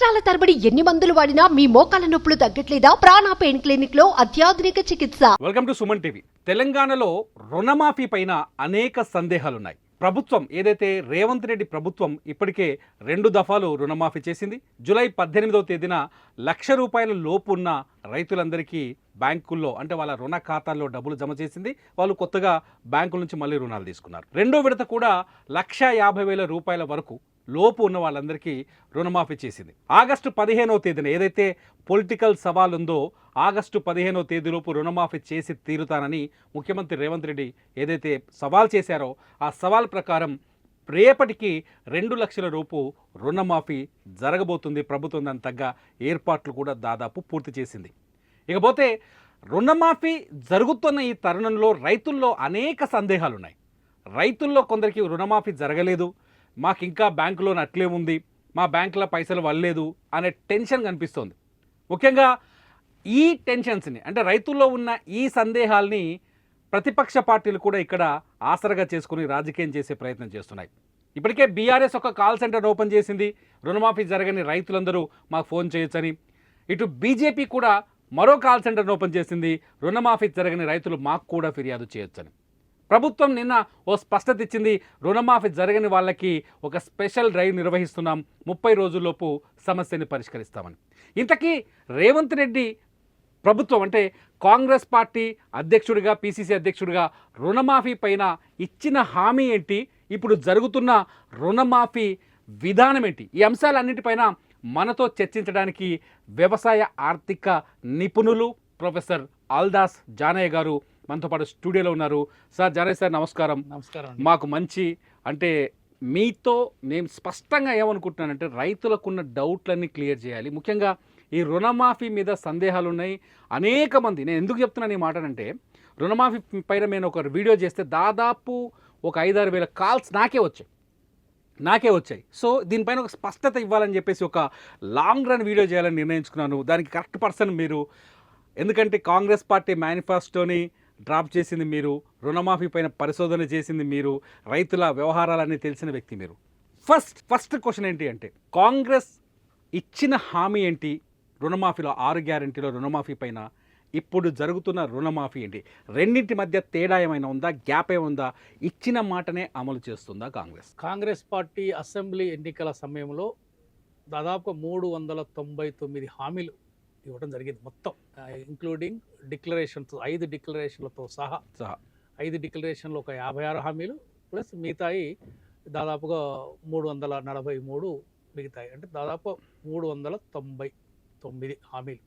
సంవత్సరాల తరబడి ఎన్ని మందులు వాడినా మీ మోకాల నొప్పులు తగ్గట్లేదా? ప్రాణ పెయిన్ క్లినిక్ లో అత్యాధునిక చికిత్స. Welcome to Suman TV. తెలంగాణలో రుణమాఫీ పైన అనేక సందేహాలున్నాయి. ప్రభుత్వం ఏదైతే రేవంత్ రెడ్డి ప్రభుత్వం ఇప్పటికే 2 దఫాలు రుణమాఫీ చేసింది. జూలై 18వ తేదీన ₹1,00,000 లోపు ఉన్న రైతులందరికీ బ్యాంకుల్లో అంటే వాళ్ళ రుణ ఖాతాల్లో డబ్బులు జమ చేసింది. వాళ్ళు కొత్తగా బ్యాంకుల నుంచి మళ్ళీ రుణాలు తీసుకున్నారు. రెండో విడత కూడా ₹1,50,000 వరకు లోపు ఉన్న వాళ్ళందరికీ రుణమాఫీ చేసింది. ఆగస్టు 15వ తేదీన ఏదైతే పొలిటికల్ సవాల్ ఉందో ఆగస్టు 15వ తేదీలోపు రుణమాఫీ చేసి తీరుతానని ముఖ్యమంత్రి రేవంత్ రెడ్డి ఏదైతే సవాల్ చేశారో ఆ సవాల్ ప్రకారం రేపటికి 2 లక్షల రూపు రుణమాఫీ జరగబోతుంది. ప్రభుత్వం దానికి తగ్గ ఏర్పాట్లు కూడా దాదాపు పూర్తి చేసింది. ఇకపోతే రుణమాఫీ జరుగుతున్న ఈ తరుణంలో రైతుల్లో అనేక సందేహాలు ఉన్నాయి. రైతుల్లో కొందరికి రుణమాఫీ జరగలేదు, మాకు ఇంకా బ్యాంకు లోన్ అట్లే ఉంది, మా బ్యాంకులో పైసలు వల్లేదు అనే టెన్షన్ కనిపిస్తోంది. ముఖ్యంగా ఈ టెన్షన్స్ని అంటే రైతుల్లో ఉన్న ఈ సందేహాల్ని ప్రతిపక్ష పార్టీలు కూడా ఇక్కడ ఆసరగా చేసుకుని రాజకీయం చేసే ప్రయత్నం చేస్తున్నాయి. ఇప్పటికే బీఆర్ఎస్ ఒక కాల్ సెంటర్ ఓపెన్ చేసింది, రుణమాఫీ జరగని రైతులందరూ మాకు ఫోన్ చేయొచ్చని. ఇటు బీజేపీ కూడా మరో కాల్ సెంటర్ను ఓపెన్ చేసింది, రుణమాఫీ జరగని రైతులు మాకు కూడా ఫిర్యాదు చేయొచ్చని. ప్రభుత్వం నిన్న ఓ స్పష్టత ఇచ్చింది, రుణమాఫీ జరగని వాళ్ళకి ఒక స్పెషల్ డ్రైవ్ నిర్వహిస్తున్నాం, 30 రోజుల్లోపు సమస్యని పరిష్కరిస్తామని. ఇంతకీ రేవంత్ రెడ్డి ప్రభుత్వం అంటే కాంగ్రెస్ పార్టీ అధ్యక్షుడిగా పిసిసి అధ్యక్షుడిగా రుణమాఫీ పైన ఇచ్చిన హామీ ఏంటి, ఇప్పుడు జరుగుతున్న రుణమాఫీ విధానం ఏంటి, ఈ అంశాలన్నింటిపైన మనతో చర్చించడానికి వ్యవసాయ ఆర్థిక నిపుణులు ప్రొఫెసర్ ఆల్దాస్ జానయ్య గారు మనతో పాటు స్టూడియోలో ఉన్నారు. సార్ జానయ్య సార్ నమస్కారం. నమస్కారం. మాకు మంచి అంటే మీతో నేను స్పష్టంగా ఏమనుకుంటున్నానంటే రైతులకున్న డౌట్లన్నీ క్లియర్ చేయాలి. ముఖ్యంగా ఈ రుణమాఫీ మీద సందేహాలు ఉన్నాయి అనేక మంది. నేను ఎందుకు చెప్తున్నాను ఈ మాటనంటే రుణమాఫీ పైన నేను ఒక వీడియో చేస్తే దాదాపు ఒక 5-6 వేల కాల్స్ నాకే వచ్చాయి. సో దీనిపైన ఒక స్పష్టత ఇవ్వాలని చెప్పేసి ఒక లాంగ్ రన్ వీడియో చేయాలని నిర్ణయించుకున్నాను. దానికి కరెక్ట్ పర్సన్ మీరు, ఎందుకంటే కాంగ్రెస్ పార్టీ మేనిఫెస్టోని డ్రాప్ చేసింది మీరు, రుణమాఫీ పైన పరిశోధన చేసింది మీరు, రైతుల వ్యవహారాలన్నీ తెలిసిన వ్యక్తి మీరు. ఫస్ట్ క్వశ్చన్ ఏంటి అంటే కాంగ్రెస్ ఇచ్చిన హామీ ఏంటి రుణమాఫీలో, 6 గ్యారెంటీలో రుణమాఫీ పైన, ఇప్పుడు జరుగుతున్న రుణమాఫీ ఏంటి, రెండింటి మధ్య తేడా ఏమైనా ఉందా, గ్యాప్ ఏముందా, ఇచ్చిన మాటనే అమలు చేస్తుందా కాంగ్రెస్ పార్టీ అసెంబ్లీ ఎన్నికల సమయంలో దాదాపు 399 హామీలు ఇవ్వడం జరిగింది మొత్తం, ఇంక్లూడింగ్ డిక్లరేషన్స్ 5 డిక్లరేషన్లతో సహా 5 డిక్లరేషన్లు ఒక 56 హామీలు ప్లస్ మిగతాయి దాదాపుగా 343 మిగతాయి, అంటే దాదాపు 399 హామీలు.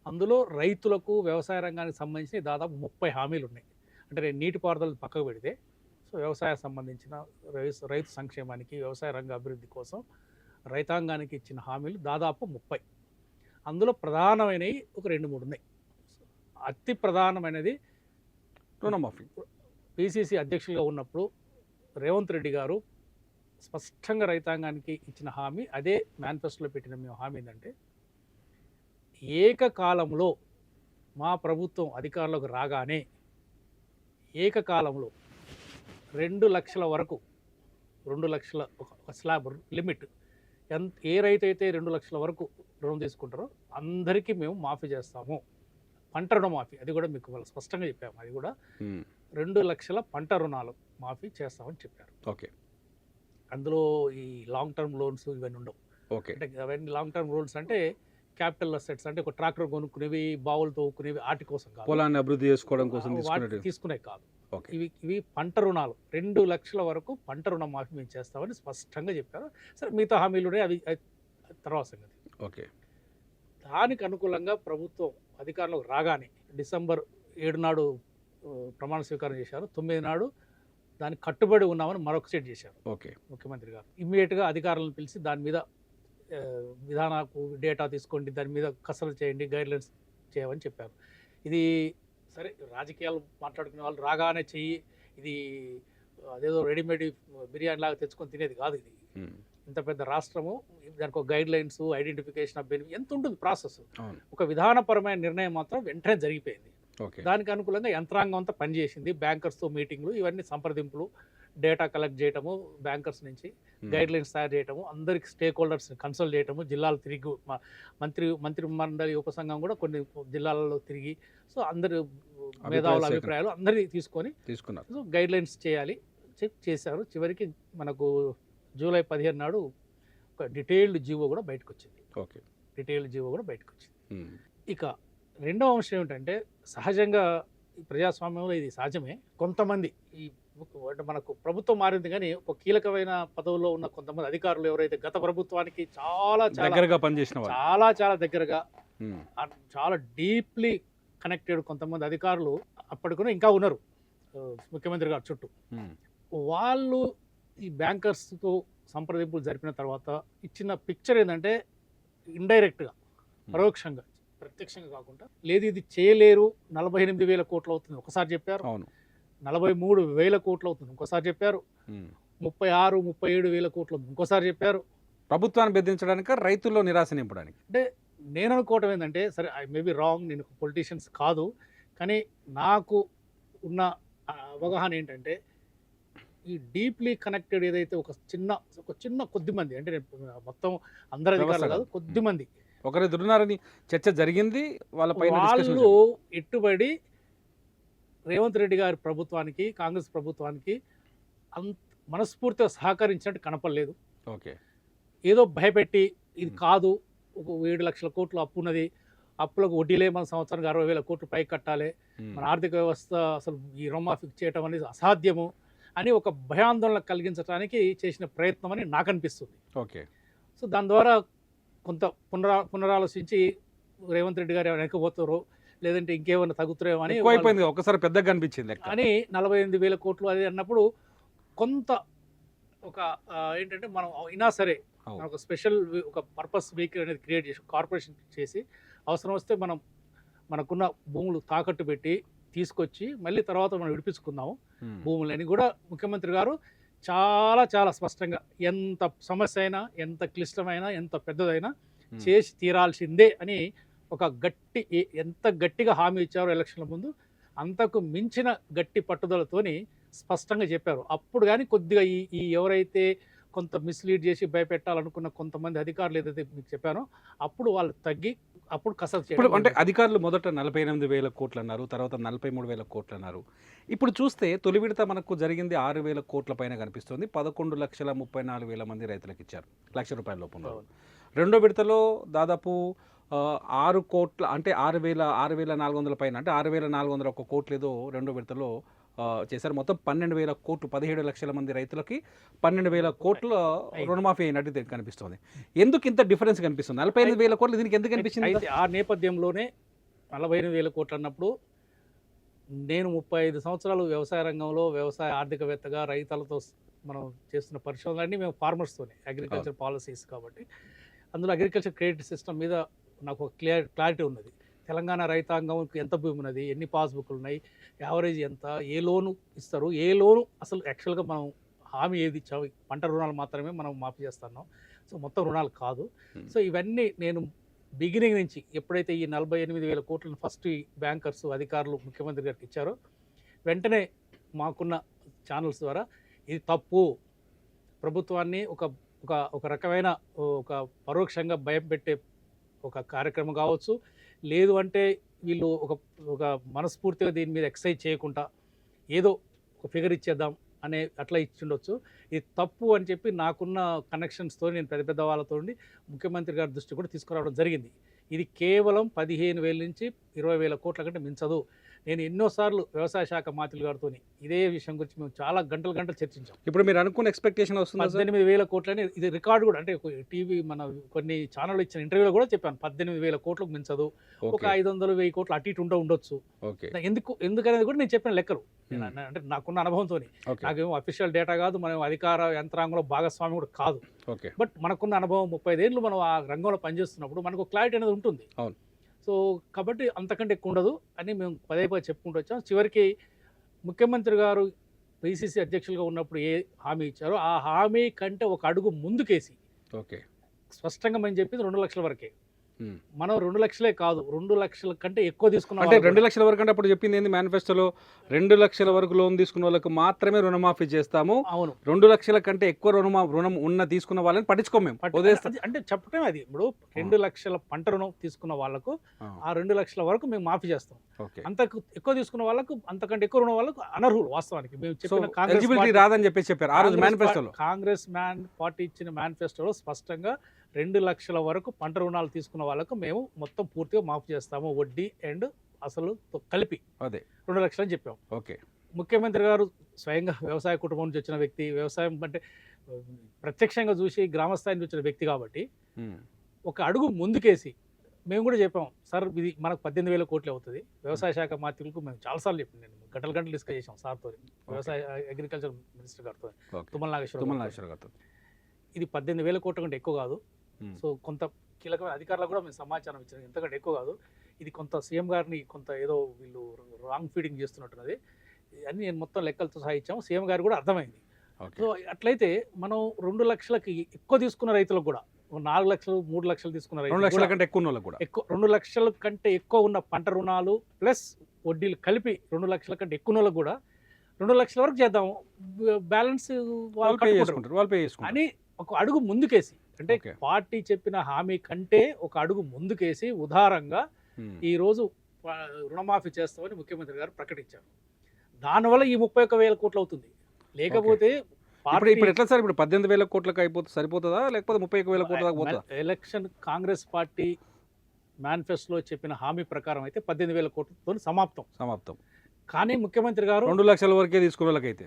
అందులో రైతులకు వ్యవసాయ రంగానికి సంబంధించి దాదాపు 30 హామీలు ఉన్నాయి. అంటే నేను నీటిపారుదల పక్కకు పెడితే సో వ్యవసాయ సంబంధించిన రైతు సంక్షేమానికి వ్యవసాయ రంగ అభివృద్ధి కోసం రైతాంగానికి ఇచ్చిన హామీలు దాదాపు 30. అందులో ప్రధానమైనవి ఒక 2-3 ఉన్నాయి. అతి ప్రధానమైనది రుణమాఫీ. పిసిసి అధ్యక్షులుగా ఉన్నప్పుడు రేవంత్ రెడ్డి గారు స్పష్టంగా రైతాంగానికి ఇచ్చిన హామీ, అదే మేనిఫెస్టోలో పెట్టిన మేము హామీ ఏంటంటే ఏకకాలంలో మా ప్రభుత్వం అధికారంలోకి రాగానే ఏకకాలంలో 2 లక్షల వరకు 2 లక్షల ఒక స్లాబ్ లిమిట్, ఏ రైతు అయితే 2 లక్షల వరకు రుణం తీసుకుంటారో అందరికీ మేము మాఫీ చేస్తాము. పంట రుణమాఫీ అది కూడా మీకు వాళ్ళు స్పష్టంగా చెప్పాము. అది కూడా 2 లక్షల పంట రుణాలు మాఫీ చేస్తామని చెప్పారు. ఓకే. అందులో ఈ లాంగ్ టర్మ్ లోన్స్ ఇవన్నీ ఉండవు. ఓకే. అంటే అవన్నీ లాంగ్ టర్మ్ లోన్స్ అంటే క్యాపిటల్ అసెట్స్, అంటే ఒక ట్రాక్టర్ కొనుక్కునేవి, బావులు తవ్వుకునేవి, వాటి కోసం కాదు, పొలాన్ని అభివృద్ధి చేసుకోవడం కోసం తీసుకునే కాదు. ఇవి పంట రుణాలు 2 లక్షల వరకు పంట రుణ మాఫీ మేము చేస్తామని స్పష్టంగా చెప్పారు. సరే మిగతా హామీలు అవి తర్వాత సంగతి. ఓకే. దానికి అనుకూలంగా ప్రభుత్వం అధికారంలోకి రాగానే డిసెంబర్ 7 నాడు ప్రమాణ స్వీకారం చేశారు. 9 నాడు దానికి కట్టుబడి ఉన్నామని మరొక సెట్ చేశారు. ఓకే. ముఖ్యమంత్రి గారు ఇమ్మీడియట్గా అధికారులను పిలిచి దాని మీద విధానాలకు డేటా తీసుకోండి, దాని మీద కసరత్తు చేయండి, గైడ్లైన్స్ చేయమని చెప్పారు. ఇది సరే రాజకీయాలు మాట్లాడుకునే వాళ్ళు రాగానే చెయ్యి, ఇది అదేదో రెడీమేడ్ బిర్యానీ లాగా తెచ్చుకొని తినేది కాదు. ఇది ఇంత పెద్ద రాష్ట్రము, దానికి ఒక guide lines, identification of benefit ఎంత ఉంటుంది ప్రాసెస్. ఒక విధానపరమైన నిర్ణయం మాత్రం వెంటనే జరిగిపోయింది. దానికి అనుకూలంగా యంత్రాంగం అంతా పనిచేసింది. బ్యాంకర్స్తో మీటింగ్లు, ఇవన్నీ సంప్రదింపులు, డేటా కలెక్ట్ చేయటము బ్యాంకర్స్ నుంచి, గైడ్ లైన్స్ తయారు చేయటము, అందరికి స్టేక్ హోల్డర్స్ని కన్సల్ట్ చేయటము, జిల్లాలు తిరిగి మంత్రి మండలి ఉపసంఘం కూడా కొన్ని జిల్లాలలో తిరిగి సో అందరు మేధావుల అభిప్రాయాలు అందరినీ తీసుకున్నారు. సో గైడ్ లైన్స్ చేశారు. చివరికి మనకు జూలై 15 నాడు ఒక డీటెయిల్డ్ జీవో కూడా బయటకు వచ్చింది. ఇక రెండవ అంశం ఏమిటంటే, సహజంగా ప్రజాస్వామ్యంలో ఇది సహజమే. కొంతమంది అంటే మనకు ప్రభుత్వం మారింది కానీ ఒక కీలకమైన పదవుల్లో ఉన్న కొంతమంది అధికారులు ఎవరైతే గత ప్రభుత్వానికి చాలా దగ్గరగా పనిచేసిన చాలా దగ్గరగా చాలా డీప్లీ కనెక్టెడ్ కొంతమంది అధికారులు అప్పటికూనే ఇంకా ఉన్నారు ముఖ్యమంత్రి గారి చుట్టూ. వాళ్ళు ఈ బ్యాంకర్స్తో సంప్రదింపులు జరిపిన తర్వాత ఇచ్చిన పిక్చర్ ఏంటంటే, ఇండైరెక్ట్గా పరోక్షంగా, ప్రత్యక్షంగా కాకుండా, లేదు ఇది చేయలేరు, 48,000 కోట్లు అవుతుంది ఒకసారి చెప్పారు, 43,000 కోట్లు అవుతుంది ఇంకోసారి చెప్పారు, 36,000-37,000 కోట్లు ఇంకోసారి చెప్పారు. ప్రభుత్వాన్ని బెదిరించడానికి, రైతుల్లో నిరాశ నింపడానికి. అంటే నేను అనుకోవటం ఏంటంటే, సరే ఐ మే బి రాంగ్, నేను పొలిటీషియన్స్ కాదు, కానీ నాకు ఉన్న అవగాహన ఏంటంటే, ఈ డీప్లీ కనెక్టెడ్ ఏదైతే ఒక చిన్న కొద్ది మంది, అంటే మొత్తం అందరి అధికారులు కాదు, కొద్ది మంది ఒకరి దురున్నారని చర్చ జరిగింది. వాళ్ళు ఎట్టుబడి రేవంత్ రెడ్డి గారి ప్రభుత్వానికి, కాంగ్రెస్ ప్రభుత్వానికి మనస్ఫూర్తిగా సహకరించినట్టు కనపడలేదు. ఏదో భయపెట్టి ఇది కాదు, ఒక 7 లక్షల కోట్లు అప్పు ఉన్నది, అప్పులకు వడ్డీలే మన సంవత్సరానికి 60,000 కోట్లు పైకి కట్టాలి, మన ఆర్థిక వ్యవస్థ అసలు ఈ రుణమాఫీ చేయటం అనేది అసాధ్యము అని ఒక భయాందోళన కలిగించడానికి చేసిన ప్రయత్నం అని నాకు అనిపిస్తుంది. సో దాని ద్వారా కొంత పునరాలోచించి రేవంత్ రెడ్డి గారు వెనకపోతారో లేదంటే ఇంకేమైనా తగ్గుతారేమో అని ఒకసారి పెద్దగా అనిపించింది అని 48,000 కోట్లు అది అన్నప్పుడు కొంత ఒక ఏంటంటే, మనం అయినా సరే ఒక స్పెషల్ ఒక పర్పస్ వెహికల్ అనేది క్రియేట్ చేసి కార్పొరేషన్ చేసి అవసరం వస్తే మనకున్న భూములు తాకట్టు పెట్టి తీసుకొచ్చి మళ్ళీ తర్వాత మనం విడిపించుకుందాము భూములని కూడా ముఖ్యమంత్రి గారు చాలా స్పష్టంగా, ఎంత సమస్య అయినా, ఎంత క్లిష్టమైనా, ఎంత పెద్దదైనా చేసి తీరాల్సిందే అని ఎంత గట్టిగా హామీ ఇచ్చారో ఎలక్షన్ల ముందు, అంతకు మించిన గట్టి పట్టుదలతోని స్పష్టంగా చెప్పారు. అప్పుడు కానీ కొద్దిగా ఈ ఎవరైతే కొంత మిస్లీడ్ చేసి భయపెట్టాలనుకున్న కొంతమంది అధికారులు ఏదైతే మీకు చెప్పానో, అప్పుడు వాళ్ళు తగ్గి అప్పుడు కసరత్తు చేయడం. అంటే అధికారులు మొదట 48,000 కోట్లు అన్నారు, తర్వాత 43,000 కోట్లు అన్నారు. ఇప్పుడు చూస్తే తొలి విడత మనకు జరిగింది 6,000 కోట్ల పైన కనిపిస్తుంది. 11,34,000 మంది రైతులకు ఇచ్చారు, ₹1,00,000 లోపు. రెండో విడతలో దాదాపు 6 కోట్ల, అంటే 6,400 పైన, అంటే 6,401 కోట్లు ఏదో రెండో విడతలో చేశారు. మొత్తం 12,000 కోట్లు, 17 లక్షల మంది రైతులకి 12,000 కోట్ల రుణమాఫీ అయినట్టు కనిపిస్తుంది. ఎందుకు ఇంత డిఫరెన్స్ కనిపిస్తుంది? 48,000 కోట్లు దీనికి ఎందుకు కనిపిస్తుంది? అయితే ఆ నేపథ్యంలోనే 48,000 కోట్లు అన్నప్పుడు, నేను 35 సంవత్సరాలు వ్యవసాయ రంగంలో వ్యవసాయ ఆర్థికవేత్తగా రైతులతో మనం చేస్తున్న పరిశోధనలన్నీ మేము ఫార్మర్స్తోనే, అగ్రికల్చర్ పాలసీస్ కాబట్టి అందులో అగ్రికల్చర్ క్రెడిట్ సిస్టమ్ మీద నాకు ఒక క్లారిటీ ఉన్నది. తెలంగాణ రైతాంగంకి ఎంత భూమి ఉన్నది, ఎన్ని పాస్బుక్లు ఉన్నాయి, యావరేజ్ ఎంత, ఏ లోను ఇస్తారు, ఏ లోను అసలు యాక్చువల్గా మనం హామీ ఏది ఇచ్చాము, పంట రుణాలు మాత్రమే మనం మాఫీ చేస్తున్నాం, సో మొత్తం రుణాలు కాదు. సో ఇవన్నీ నేను బిగినింగ్ నుంచి ఎప్పుడైతే ఈ 48,000 కోట్లను ఫస్ట్ ఈ బ్యాంకర్స్ అధికారులు ముఖ్యమంత్రి గారికి ఇచ్చారో, వెంటనే మాకున్న ఛానల్స్ ద్వారా ఇది తప్పు, ప్రభుత్వాన్ని ఒక రకమైన ఒక పరోక్షంగా భయం పెట్టే ఒక కార్యక్రమం కావచ్చు, లేదు అంటే వీళ్ళు ఒక మనస్ఫూర్తిగా దీని మీద ఎక్సైజ్ చేయకుండా ఏదో ఒక ఫిగర్ ఇచ్చేద్దాం అనే అట్లా ఇచ్చిండొచ్చు. ఇది తప్పు అని చెప్పి నాకున్న కనెక్షన్స్తో నేను పెద్ద వాళ్ళతో ముఖ్యమంత్రి గారి దృష్టి కూడా తీసుకురావడం జరిగింది. ఇది కేవలం 15,000 నుంచి 20,000 కోట్ల కంటే మించదు. నేను ఎన్నోసార్లు వ్యవసాయ శాఖ మంత్రులు గారితో ఇదే విషయం గురించి మేము చాలా గంటలు చర్చించాం. ఇప్పుడు మీరు అనుకున్న ఎక్స్పెక్టేషన్ వస్తుంది 18,000 కోట్లని, ఇది రికార్డు కూడా, అంటే టీవీ మన కొన్ని ఛానల్ ఇచ్చిన ఇంటర్వ్యూలో కూడా చెప్పాను, 18,000 కోట్లకు మించదు, ఒక 500-1000 కోట్లు అటు ఇటు ఉండొచ్చు. ఎందుకనేది కూడా నేను చెప్పిన లెక్కలు, అంటే నాకున్న అనుభవంతో, నాకేమో అఫీషియల్ డేటా కాదు, మనం అధికార యంత్రాంగంలో భాగస్వామి కూడా కాదు, బట్ మనకున్న అనుభవం 35 ఏళ్ళు మనం ఆ రంగంలో పనిచేస్తున్నప్పుడు మనకు క్లారిటీ అనేది ఉంటుంది. సో కాబట్టి అంతకంటే ఎక్కువ ఉండదు అని మేము పదే చెప్పుకుంటూ వచ్చాం. చివరికి ముఖ్యమంత్రి గారు పిసిసి అధ్యక్షులుగా ఉన్నప్పుడు ఏ హామీ ఇచ్చారో ఆ హామీ కంటే ఒక అడుగు ముందుకేసి స్పష్టంగా మేము చెప్పింది 2 లక్షల వరకే. ఉమ్. మనం 2 లక్షలే కాదు, 2 లక్షల కంటే ఎక్కువ తీసుకున్న అంటే వాళ్ళు 2 లక్షల వరకు అంటే అప్పుడు చెప్పింది ఏంది మేనిఫెస్టోలో 2 లక్షల వరకు లోన్ తీసుకున్న వాళ్ళకి మాత్రమే రుణమాఫీ చేస్తాము, అవును 2 లక్షల కంటే ఎక్కువ రుణం ఉన్న తీసుకున్న వాళ్ళని పట్టించుకోం మేము వదిలేస్తాం. అంటే చెప్పటమే అది. ఇప్పుడు 2 లక్షల పంట రుణం తీసుకున్న వాళ్ళకు ఆ 2 లక్షల వరకు మేము మాఫీ చేస్తాం. ఓకే, అంతకు ఎక్కువ తీసుకున్న వాళ్ళకు, అంతకంటే ఎక్కువ రుణం వాళ్ళకు అనర్హులు. వాస్తవానికి మేము సో చెప్పిన కాంగ్రెస్ ఎలిజిబిలిటీ పార్టీ- రాదని చెప్పారు ఆ రోజు మేనిఫెస్టోలో. కాంగ్రెస్ పార్టీ ఇచ్చిన మేనిఫెస్టోలో స్పష్టంగా 2 లక్షల వరకు పంట రుణాలు తీసుకున్న వాళ్ళకు మేము మొత్తం పూర్తిగా మాఫీ చేస్తాము, వడ్డీ అండ్ అసలు కలిపి అదే 2 లక్షలు అని చెప్పాము. ఓకే, ముఖ్యమంత్రి గారు స్వయంగా వ్యవసాయ కుటుంబం నుంచి వచ్చిన వ్యక్తి, వ్యవసాయం అంటే ప్రత్యక్షంగా చూసి గ్రామస్థాయి నుంచి వచ్చిన వ్యక్తి కాబట్టి ఉమ్. ఒక అడుగు ముందుకేసి మేము కూడా చెప్పాం, సార్ ఇది మనకు 18,000 కోట్లు అవుతుంది. వ్యవసాయ శాఖ మంత్రులకు మేము చాలాసార్లు చెప్పాను, నేను గంటలు డిస్కస్ చేసాం సార్తో, వ్యవసాయ అగ్రికల్చర్ మినిస్టర్ గారితో, ఓకే. తుమ్మల తుమ్మల నాగేశ్వర. నాగేశ్వర గారితో. ఇది 18,000 కోట్ల కంటే ఎక్కువ కాదు. ఉమ్. సో కొంత కీలకమైన అధికారులకు కూడా మేము సమాచారం ఇచ్చాం, ఎంతకంటే ఎక్కువ కాదు. ఇది కొంత సీఎం గారిని కొంత ఏదో వీళ్ళు రాంగ్ ఫీడింగ్ చేస్తున్నట్టున్నది అని నేను మొత్తం లెక్కలతో సహా ఇచ్చాము. సీఎం గారు కూడా అర్థమైంది. ఓకే. సో అట్లయితే మనం 2 లక్షలకి ఎక్కువ తీసుకున్న రైతులకు కూడా, 4 లక్షలు 3 లక్షలు తీసుకున్న 2 రైతులకు లక్షల కూడా కంటే ఎక్కువ ఉన్న వాళ్ళకి కూడా ఎక్కువ 2 లక్షల కంటే ఎక్కువ ఉన్న పంట రుణాలు ప్లస్ వడ్డీలు కలిపి 2 లక్షల కంటే ఎక్కువ వాళ్ళకు కూడా 2 లక్షల వరకు చేద్దాం, బ్యాలెన్స్ వాళ్ళు పే కట్టుకుంటారు చేసుకుంటారు. అని ఒక అడుగు ముందుకేసి, అంటే ఓకే. పార్టీ చెప్పిన హామీ కంటే ఒక అడుగు ముందుకేసి ఉదారంగా ఉమ్. ఈ రోజు రుణమాఫీ చేస్తామని ముఖ్యమంత్రి గారు ప్రకటించారు. దానివల్ల ఈ 31,000 కోట్లు అవుతుంది. లేకపోతే ఇప్పుడు ఎట్లా సార్, ఇప్పుడు 18,000 కోట్లకు అయిపోతుంది సరిపోతుందా, లేకపోతే 31,000 కోట్ల దాకా పోతుందా? ఎలక్షన్ కాంగ్రెస్ పార్టీ మేనిఫెస్టోలో చెప్పిన హామీ ప్రకారం అయితే 18,000 కోట్లతో సమాప్తం. కానీ ముఖ్యమంత్రి గారు 2 లక్షల వరకే తీసుకున్న వాళ్ళకైతే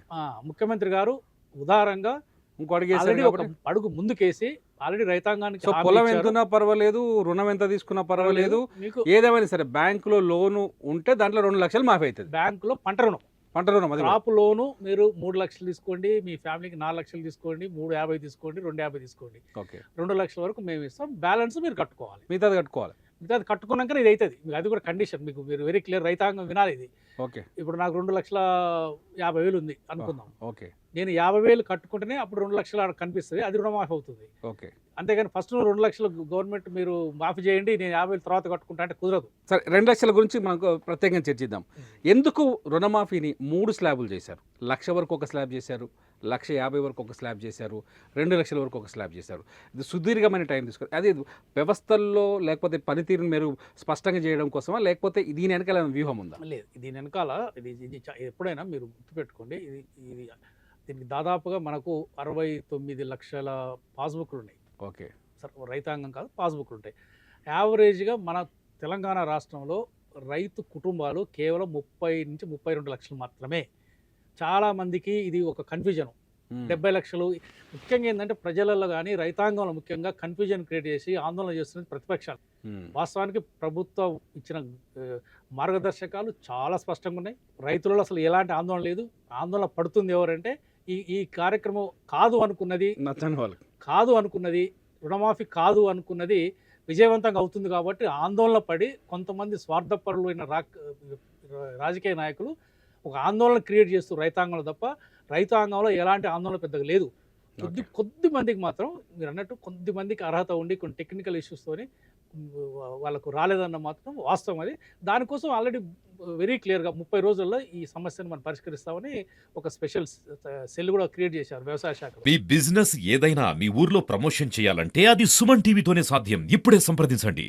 ముఖ్యమంత్రి గారు ఉదారంగా ఇంకో అడిగేసారు ఆల్రెడీ ఒక కాబట్టి. అడుగు ముందుకేసి ఆల్రెడీ రైతాంగానికి సో హామీ పొలం ఇచ్చారు. ఎంతున్నా పర్వాలేదు, రుణం ఎంత తీసుకున్నా పర్వాలేదు, మీకు ఏదేమైనా సరే బ్యాంకులో లోను ఉంటే దాంట్లో 2 లక్షలు మాఫీ అవుతుంది. బ్యాంకులో పంట రుణం, పంట రుణం అది కూడా. క్రాప్ లోను మీరు 3 లక్షలు తీసుకోండి, మీ ఫ్యామిలీకి 4 లక్షలు తీసుకోండి, 350 తీసుకోండి, 250 తీసుకోండి, ఓకే. 2 లక్షల వరకు మేము ఇస్తాం. బ్యాలెన్స్ మీరు కట్టుకోవాలి. మిగతాది కట్టుకోవాలి. అది కట్టుకున్నాక ఇది అవుతుంది. మీకు అది కూడా కండిషన్, మీకు మీరు వెరీ క్లియర్, రైతాంగం వినాలి ఇది. ఓకే, ఇప్పుడు నాకు 2,50,000 ఉంది అనుకుందాం, ఓకే, నేను 50,000 కట్టుకుంటేనే అప్పుడు 2 లక్షలు ఆడ కనిపిస్తుంది, అది రుణమాఫీ అవుతుంది. ఓకే. అంతేగాని ఫస్ట్ 2 లక్షలు గవర్నమెంట్ మీరు మాఫీ చేయండి, నేను 50,000 తర్వాత కట్టుకుంటా అంటే కుదరదు. సరే, 2 లక్షల గురించి మనకు ప్రత్యేకంగా చర్చిద్దాం. ఎందుకు రుణమాఫీని 3 స్లాబులు చేశారు? 1,00,000 వరకు ఒక స్లాబ్ చేశారు, 1,50,000 వరకు ఒక స్లాబ్ చేశారు, 2 లక్షల వరకు ఒక స్లాబ్ చేశారు. ఇది సుదీర్ఘమైన టైం తీసుకొని, అది వ్యవస్థల్లో లేకపోతే పనితీరుని మీరు స్పష్టంగా చేయడం కోసమా, లేకపోతే దీని వెనకాల ఏమైనా వ్యూహం ఉందా? లేదు, దీని వెనకాల ఇది ఎప్పుడైనా మీరు గుర్తుపెట్టుకోండి, ఇది దీనికి దాదాపుగా మనకు 69 లక్షల పాస్బుక్లు ఉన్నాయి. ఓకే. రైతాంగం కాదు, పాస్బుక్లు ఉంటాయి. యావరేజ్గా మన తెలంగాణ రాష్ట్రంలో రైతు కుటుంబాలు కేవలం 30 నుంచి 32 లక్షలు మాత్రమే. చాలామందికి ఇది ఒక కన్ఫ్యూజన్. 70 లక్షలు ముఖ్యంగా ఏంటంటే ప్రజలలో కానీ రైతాంగంలో ముఖ్యంగా కన్ఫ్యూజన్ క్రియేట్ చేసి ఆందోళన చేస్తున్నది ప్రతిపక్షాలు. వాస్తవానికి ప్రభుత్వం ఇచ్చిన మార్గదర్శకాలు చాలా స్పష్టంగా ఉన్నాయి. రైతులలో అసలు ఎలాంటి ఆందోళన లేదు. ఆందోళన పడుతుంది ఎవరంటే ఈ కార్యక్రమం కాదు అనుకున్నది, నచ్చని వాళ్ళకి కాదు అనుకున్నది, రుణమాఫీ కాదు అనుకున్నది విజయవంతంగా అవుతుంది కాబట్టి ఆందోళన పడి కొంతమంది స్వార్థపరులు అయిన రాజకీయ నాయకులు ఒక ఆందోళన క్రియేట్ చేస్తూ రైతాంగంలో తప్ప రైతాంగంలో ఎలాంటి ఆందోళన పెద్దగా లేదు. కొద్ది మందికి మాత్రం మీరు అన్నట్టు కొద్ది మందికి అర్హత ఉండి కొన్ని టెక్నికల్ ఇష్యూస్తోని వాళ్ళకు రాలేదన్న మాత్రం వాస్తవం. అది దానికోసం ఆల్రెడీ వెరీ క్లియర్గా 30 రోజుల్లో ఈ సమస్యను మనం పరిష్కరిస్తామని ఒక స్పెషల్ సెల్ కూడా క్రియేట్ చేశారు వ్యవసాయ శాఖ. మీ బిజినెస్ ఏదైనా మీ ఊర్లో ప్రమోషన్ చేయాలంటే అది సుమన్ టీవీతోనే సాధ్యం. ఇప్పుడే సంప్రదించండి.